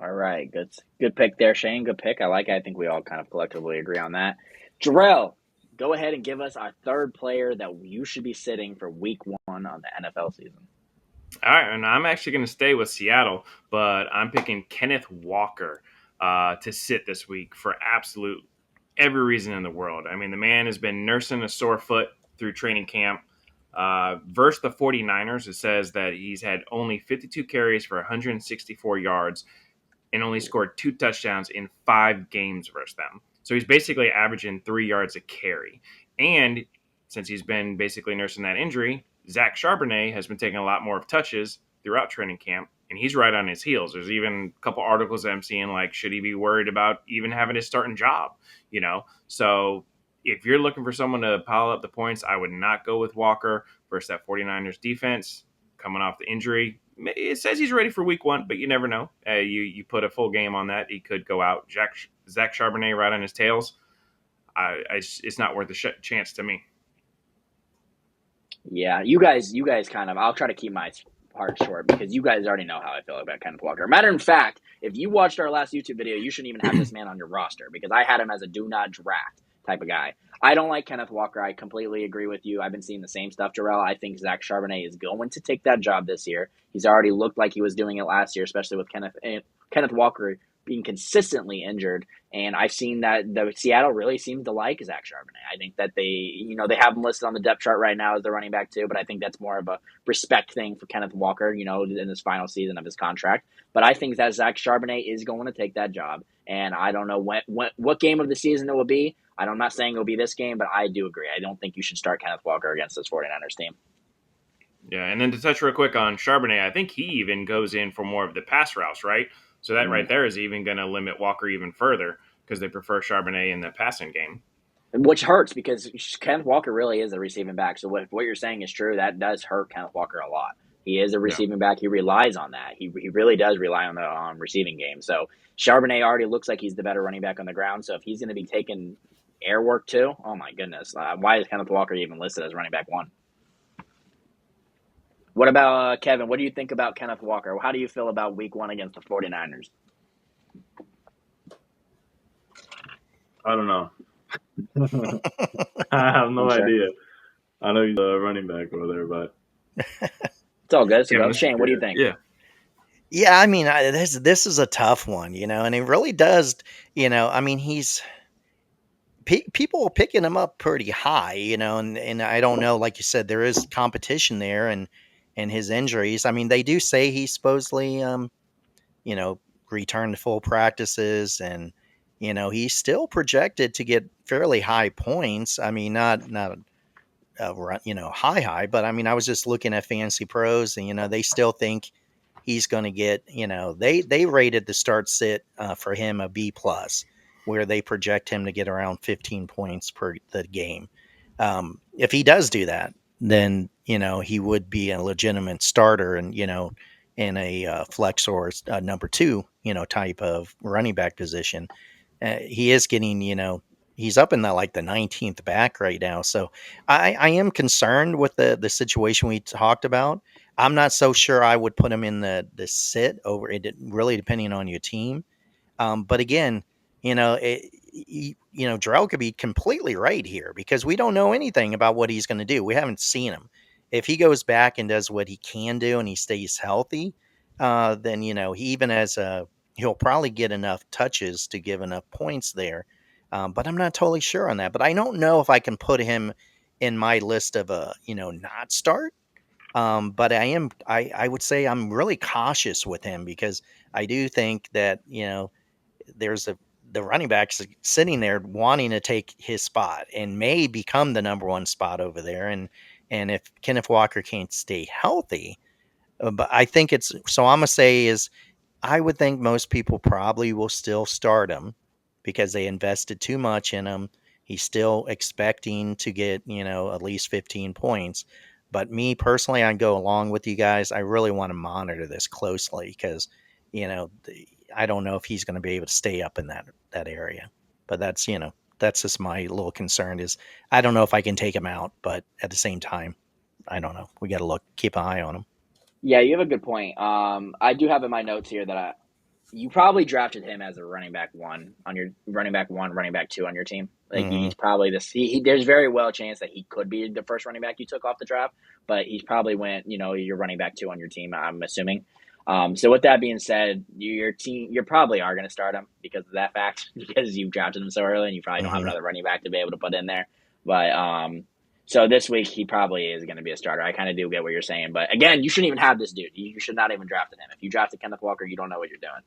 All right, good pick there, Shane. Good pick. I like it. I think we all kind of collectively agree on that. Jarrell, go ahead and give us our third player that you should be sitting for week 1 on the NFL season. All right, and I'm actually going to stay with Seattle, but I'm picking Kenneth Walker to sit this week for absolute every reason in the world. I mean, the man has been nursing a sore foot through training camp. Versus the 49ers, it says that he's had only 52 carries for 164 yards and only scored 2 touchdowns in 5 games versus them. So he's basically averaging 3 yards a carry. And since he's been basically nursing that injury, Zach Charbonnet has been taking a lot more of touches throughout training camp, and he's right on his heels. There's even a couple articles that I'm seeing, should he be worried about even having his starting job? So if you're looking for someone to pile up the points, I would not go with Walker versus that 49ers defense coming off the injury. It says he's ready for week 1, but you never know. You put a full game on that, he could go out. Zach Charbonnet right on his tails. It's not worth a chance to me. Yeah, you guys kind of, I'll try to keep my part short because you guys already know how I feel about Kenneth Walker. Matter of fact, if you watched our last YouTube video, you shouldn't even have this man on your roster because I had him as a do not draft type of guy. I don't like Kenneth Walker. I completely agree with you. I've been seeing the same stuff, Jarrell. I think Zach Charbonnet is going to take that job this year. He's already looked like he was doing it last year, especially with Kenneth Walker being consistently injured. And I've seen that the Seattle really seems to like Zach Charbonnet. I think that they have him listed on the depth chart right now as the running back too, but I think that's more of a respect thing for Kenneth Walker, in this final season of his contract. But I think that Zach Charbonnet is going to take that job. And I don't know what game of the season it will be. I'm not saying it'll be this game, but I do agree. I don't think you should start Kenneth Walker against this 49ers team. Yeah, and then to touch real quick on Charbonnet, I think he even goes in for more of the pass routes, right? So that right there is even going to limit Walker even further because they prefer Charbonnet in the passing game. which hurts because Kenneth Walker really is a receiving back. So what you're saying is true. That does hurt Kenneth Walker a lot. He is a Yeah. receiving back. He relies on that. He really does rely on the receiving game. So Charbonnet already looks like he's the better running back on the ground. So if he's going to be taking air work too, oh my goodness, why is Kenneth Walker even listed as running back one? What about Kevin? What do you think about Kenneth Walker? How do you feel about week one against the 49ers? I don't know. I have no Unsure. idea. I know he's a running back over there, but It's all good. Kevin, So this is Shane, what do you good. think? Yeah. Yeah, I mean, this is a tough one, and it really does, I mean, people are picking him up pretty high, and I don't know, like you said, there is competition there, and his injuries. I mean, they do say he supposedly, you know, returned to full practices, and he's still projected to get fairly high points. I mean, not high, but I mean, I was just looking at Fantasy Pros, and they still think he's going to get. They rated the start sit for him a B plus, where they project him to get around 15 points per the game. If he does do that, then he would be a legitimate starter, and in a flex or number two, type of running back position. He is getting, he's up in the 19th back right now. So I am concerned with the situation we talked about. I'm not so sure I would put him in the sit over it, really depending on your team. But again, Jarrell could be completely right here because we don't know anything about what he's going to do. We haven't seen him. If he goes back and does what he can do and he stays healthy, then he even as a he'll probably get enough touches to give enough points there. But I'm not totally sure on that. But I don't know if I can put him in my list of a not start. But I would say I'm really cautious with him because I do think that there's the running backs sitting there wanting to take his spot and may become the number one spot over there. And if Kenneth Walker can't stay healthy, but I think it's so I'm gonna say is I would think most people probably will still start him because they invested too much in him. He's still expecting to get, at least 15 points. But me personally, I go along with you guys. I really want to monitor this closely because, I don't know if he's going to be able to stay up in that area. But that's just my little concern is I don't know if I can take him out, but at the same time, I don't know. We got to keep an eye on him. Yeah, you have a good point. I do have in my notes here that you probably drafted him as a running back one on your running back one, running back two on your team. Like Hmm. he's probably there's very well a chance that he could be the first running back you took off the draft, but he's probably went, your running back two on your team, I'm assuming. So with that being said, your team, you probably are going to start him because of that fact, because you drafted him so early and you probably don't have Hmm. another running back to be able to put in there. But, so this week he probably is going to be a starter. I kind of do get what you're saying, but again, you shouldn't even have this dude. You should not even drafted him. If you drafted Kenneth Walker, you don't know what you're doing.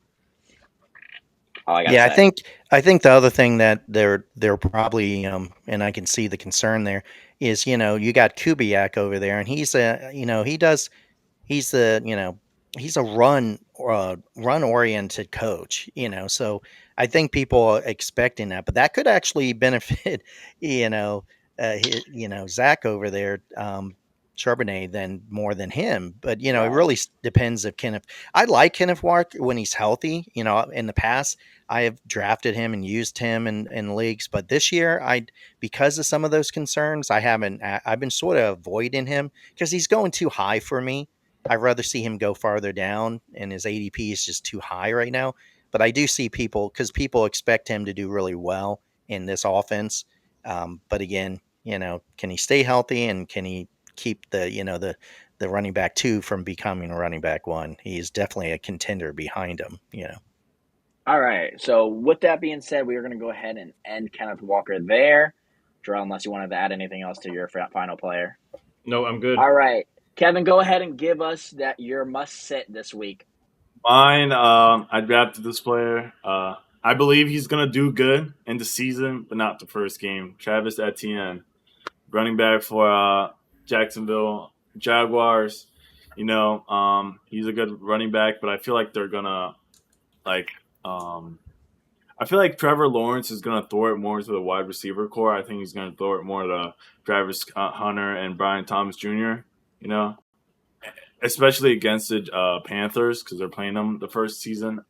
All I gotta Yeah, I say. think I think the other thing that they're probably and I can see the concern there is you got Kubiak over there and he's a he does he's the he's a run oriented coach, so I think people are expecting that, but that could actually benefit you know Zach over there, Charbonnet, than more than him. But it Right. really depends if Kenneth. I like Kenneth Walker when he's healthy. In the past I have drafted him and used him in leagues, but this year because of some of those concerns I haven't. I've been sort of avoiding him because he's going too high for me. I'd rather see him go farther down, and his ADP is just too high right now. But I do see because people expect him to do really well in this offense. But again, can he stay healthy and can he keep the running back two from becoming a running back one? He's definitely a contender behind him. All right. So with that being said, we are going to go ahead and end Kenneth Walker there. Jarrell, unless you wanted to add anything else to your final player. No, I'm good. All right. Kevin, go ahead and give us your must sit this week. mine, I drafted this player. I believe he's gonna do good in the season, but not the first game. Travis Etienne, running back for Jacksonville Jaguars. He's a good running back, but I feel like they're gonna like. I feel like Trevor Lawrence is going to throw it more to the wide receiver core. I think he's going to throw it more to Travis Hunter and Brian Thomas Jr., you know, especially against the Panthers because they're playing them the first season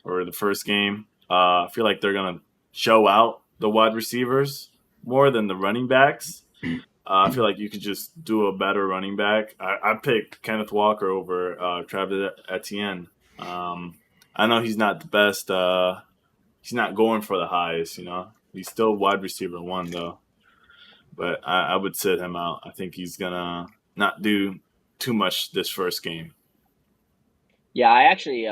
or the first game. I feel like they're going to show out the wide receivers more than the running backs. I feel like you could just do a better running back. I picked Kenneth Walker over Travis Etienne. I know he's not the best. He's not going for the highest, you know. He's still wide receiver one though, but I would sit him out. I think he's gonna not do too much this first game. Yeah, I actually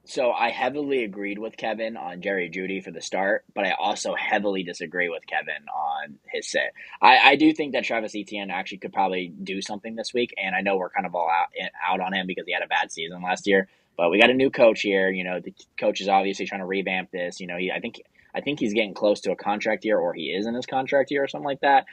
so I heavily agreed with Kevin on Jerry Judy for the start, but I also heavily disagree with Kevin on his sit. I do think that Travis Etienne actually could probably do something this week, and I know we're kind of all out on him because he had a bad season last year. But we got a new coach here. You know, the coach is obviously trying to revamp this. You know, I think he's getting close to a contract year, or he is in his contract year, or something like that.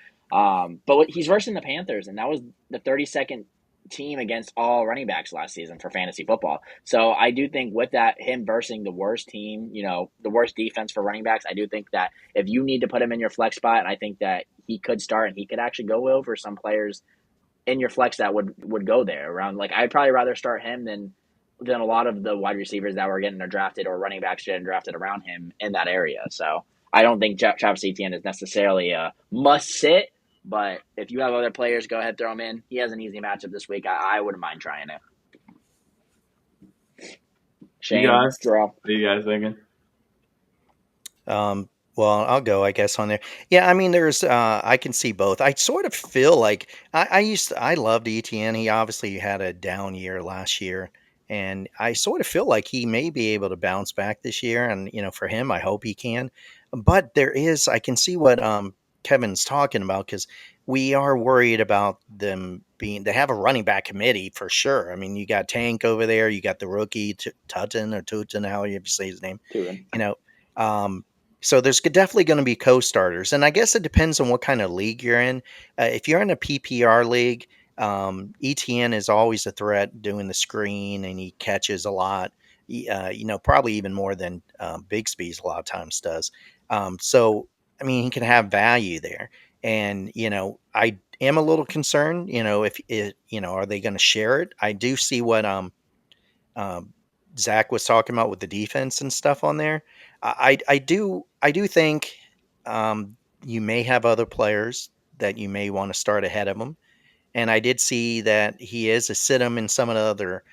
He's versing the Panthers, and that was the 32nd team against all running backs last season for fantasy football. So I do think with that, him versing the worst team, you know, the worst defense for running backs, I do think that if you need to put him in your flex spot, and I think that he could start and he could actually go over some players in your flex that would go there around. Like I'd probably rather start him than a lot of the wide receivers that were getting drafted or running backs getting drafted around him in that area. So I don't think Travis Etienne is necessarily a must sit, but if you have other players, go ahead, throw him in. He has an easy matchup this week. I wouldn't mind trying it. You Shane, guys, Jarrell. what are you guys thinking? Well, I'll go, I guess, on there. Yeah, I mean, I can see both. I sort of feel like I loved ETN. He obviously had a down year last year, and I sort of feel like he may be able to bounce back this year. And for him, I hope he can. But I can see what Kevin's talking about because we are worried about them they have a running back committee for sure. I mean, you got Tank over there, you got the rookie Tutton, how you say his name, Tuvin. you know. Um, so there's definitely going to be co-starters, and I guess it depends on what kind of league you're in. If you're in a PPR league, ETN is always a threat doing the screen, and he catches a lot. Probably even more than Bigsby's a lot of times does. So I mean, he can have value there, and I am a little concerned. If it, are they going to share it? I do see what um, Zach was talking about with the defense and stuff on there. I do think you may have other players that you may want to start ahead of him. And I did see that he is a sit-em in some of the other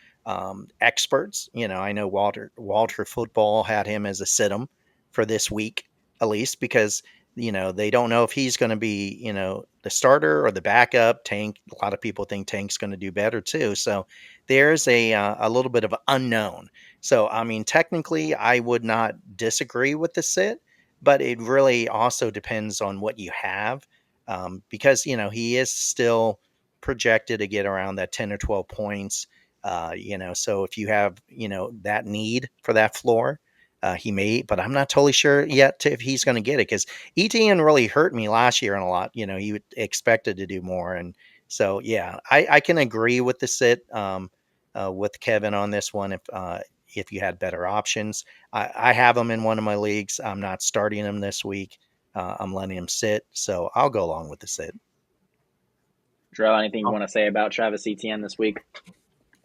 experts. I know Walter Football had him as a sit-em for this week, at least because they don't know if he's going to be the starter or the backup. Tank. A lot of people think Tank's going to do better too. So there's a little bit of unknown. So I mean, technically, I would not disagree with the sit, but it really also depends on what you have, because he is still projected to get around that 10 or 12 points. So if you have, that need for that floor, he may, but I'm not totally sure yet if he's going to get it because ETN really hurt me last year and a lot. He expected to do more. And so, yeah, I can agree with the sit with Kevin on this one if you had better options. I have him in one of my leagues. I'm not starting him this week. I'm letting him sit. So I'll go along with the sit. Jarrell, anything you want to say about Travis Etienne this week?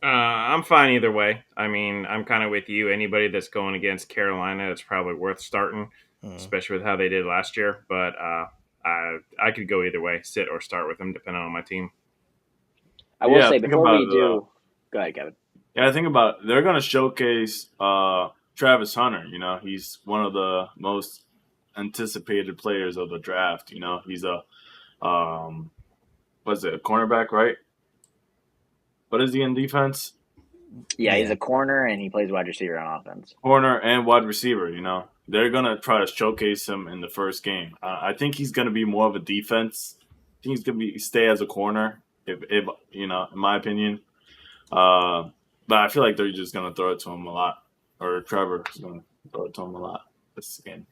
I'm fine either way. I mean, I'm kind of with you. Anybody that's going against Carolina, it's probably worth starting, especially with how they did last year. But I could go either way, sit or start with them, depending on my team. I will say before we do, go ahead, Kevin. Yeah, I think about they're going to showcase Travis Hunter. He's one of the most anticipated players of the draft. He's a what's it, a cornerback, right? What is he in defense? Yeah, he's a corner and he plays wide receiver on offense. Corner and wide receiver. They're going to try to showcase him in the first game. I think he's going to be more of a defense. I think he's going to stay as a corner, if in my opinion. But I feel like they're just going to throw it to him a lot, or Trevor is going to throw it to him a lot this game.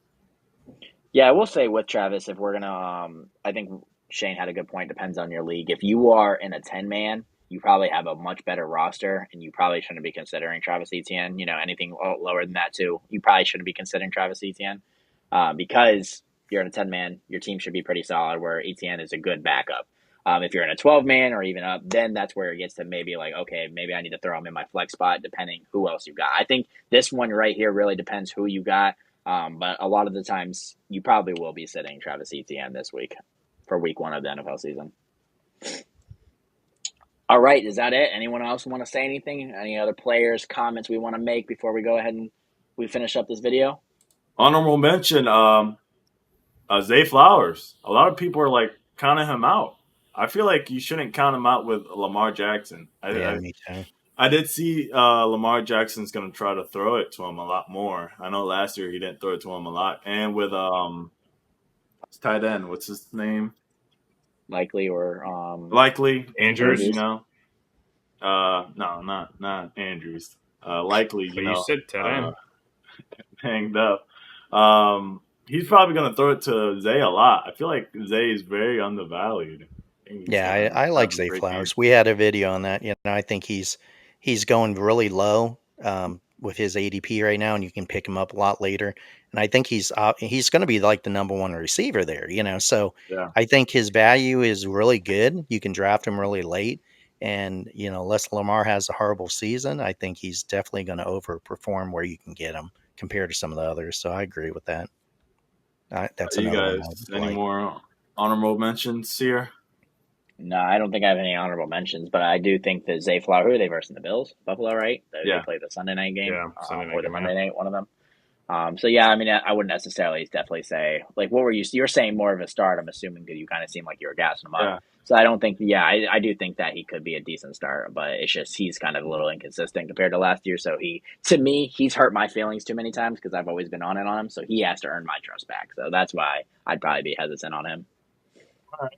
Yeah, I will say with Travis, if we're gonna, I think Shane had a good point. Depends on your league. If you are in a 10-man you probably have a much better roster, and you probably shouldn't be considering Travis Etienne. Anything lower than that too, you probably shouldn't be considering Travis Etienne because you're in a 10-man, your team should be pretty solid. Where Etienne is a good backup. If you're in a 12-man or even up, then that's where it gets to maybe like, okay, maybe I need to throw him in my flex spot, depending who else you got. I think this one right here really depends who you got. But a lot of the times, you probably will be sitting Travis Etienne this week for week 1 of the NFL season. All right, is that it? Anyone else want to say anything? Any other players, comments we want to make before we go ahead and we finish up this video? Honorable mention, Zay Flowers. A lot of people are like counting him out. I feel like you shouldn't count him out with Lamar Jackson. Me too. I did see Lamar Jackson's going to try to throw it to him a lot more. I know last year he didn't throw it to him a lot. And with his tight end, what's his name? Likely or Likely Andrews. No, not Andrews. Likely, But you said tight end. hanged up. He's probably going to throw it to Zay a lot. I feel like Zay is very undervalued. Yeah, I like Zay Flowers. We had a video on that. I think he's going really low with his ADP right now, and you can pick him up a lot later. And I think he's going to be like the number 1 receiver there. So Yeah. I think his value is really good. You can draft him really late, and unless Lamar has a horrible season, I think he's definitely going to overperform where you can get him compared to some of the others. So I agree with that. That's you another guys. one. Any more honorable mentions here? No, I don't think I have any honorable mentions, but I do think that Zay Flower, who are they versus the Bills? Buffalo, right? They play the Sunday night game, or the Monday night, one of them. So yeah, I mean, I wouldn't necessarily definitely say like what were you're saying more of a start. I'm assuming because you kind of seem like you were gassing him up. Yeah. So I don't think, I do think that he could be a decent start, but it's just he's kind of a little inconsistent compared to last year. So he's hurt my feelings too many times because I've always been on him. So he has to earn my trust back. So that's why I'd probably be hesitant on him. All right.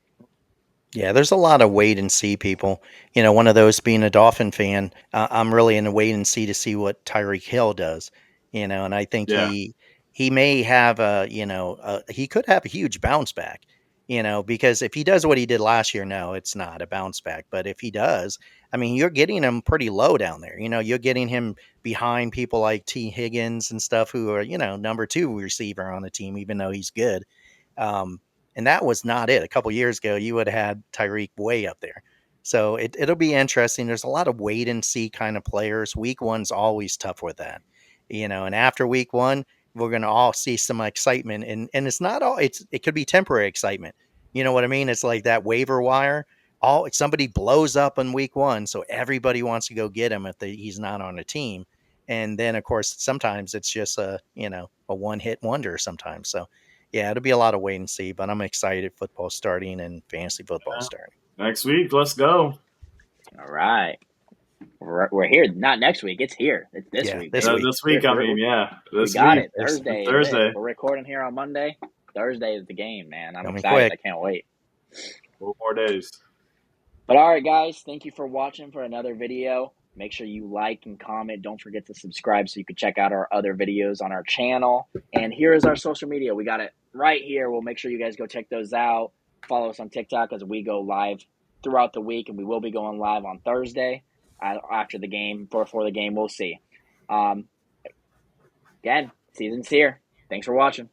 Yeah, there's a lot of wait and see people. One of those being a Dolphin fan, I'm really in a wait and see to see what Tyreek Hill does. And I think he may have he could have a huge bounce back. Because if he does what he did last year, no, it's not a bounce back. But if he does, I mean, you're getting him pretty low down there. You're getting him behind people like T. Higgins and stuff who are number 2 receiver on the team, even though he's good. And that was not it. A couple years ago, you would have had Tyreek way up there. So it'll be interesting. There's a lot of wait and see kind of players. Week 1's always tough with that, and after week 1, we're going to all see some excitement and it's not all, it could be temporary excitement. You know what I mean? It's like that waiver wire. Somebody blows up in week 1. So everybody wants to go get him if he's not on a team. And then of course, sometimes it's just a one hit wonder sometimes. So yeah, it'll be a lot of wait and see, but I'm excited football starting and fantasy football starting. Next week, let's go. All right. We're here. Not next week. It's here. It's this week. This week, This we got it. Thursday. Thursday. We're recording here on Monday. Thursday is the game, man. I'm excited. Quick. I can't wait. 4 more days. But all right, guys. Thank you for watching for another video. Make sure you like and comment. Don't forget to subscribe so you can check out our other videos on our channel. And here is our social media. We got it right here. We'll make sure you guys go check those out. Follow us on TikTok as we go live throughout the week, and we will be going live on Thursday after the game, before the game. We'll see. Again, season's here. Thanks for watching.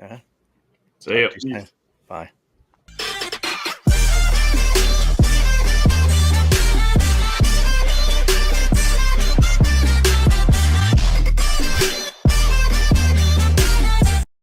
Uh-huh. See ya. Bye.